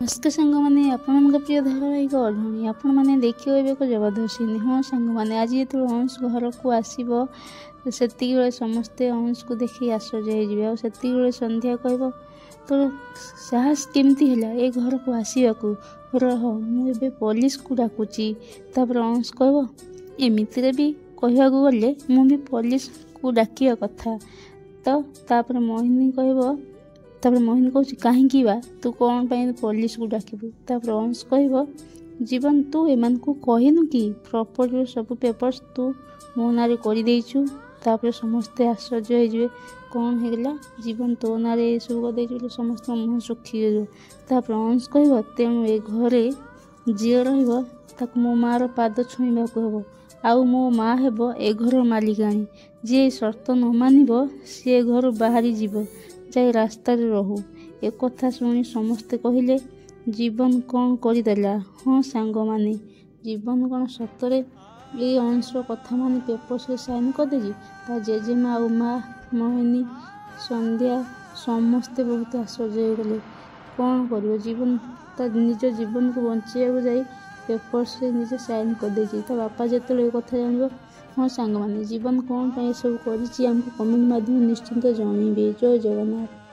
नमस्कार साଙ୍ଗमाने आपण प्रिय धारावाहिक अढणी आपण मैंने देखिए एक जबरदस्त हाँ साଙ୍ଗमाने आज जो अंश घर को आसो से समस्ते अंश को देखिए आश्चर्य हो संध्या कह तो साहस केमती है ए घर को आसवाक रह मुझे पुलिस को डाकुची अंश कह एमती भी कहवाक गले मुझे पुलिस को डाकिया कथा तो मोहिनी कह मोहिनी कह कहीं बा तू कौन पाई पुलिस को डाकबू अंश कह जीवन तू एमान को कहनु कि प्रॉपर्टी सब पेपर्स तू मो ना करदेचु समस्ते आश्चर्य हो कौन होगा जीवन तो ना सब कर समस्त मुँह सुखी अंश कह तेणु ए घरे जी रहा मो मार पाद छुईवाक हम आउ मो माँ हेब ए घर मालिकाणी जी शर्त न मानिब सी घर बाहरी जीव जाए रास्तार रहू एक कथा शुणी समस्ते कहले जीवन कौन करदेला हाँ सांग माने जीवन कौन सतरे ये अंश कथा मान पेपर से साइन करदे जेजेमा आ माँ मोहिनी संध्या समस्ते बहुत आश्चर्य हो गले कौन कर जीवन निज जीवन को बचाइक जाए पेपर से निजे साइन करदे बापा जो कथा जान हाँ सांग माने जीवन कौन सब कर कमेंट माध्यम निश्चिंत जनइबे। जय जगन्नाथ।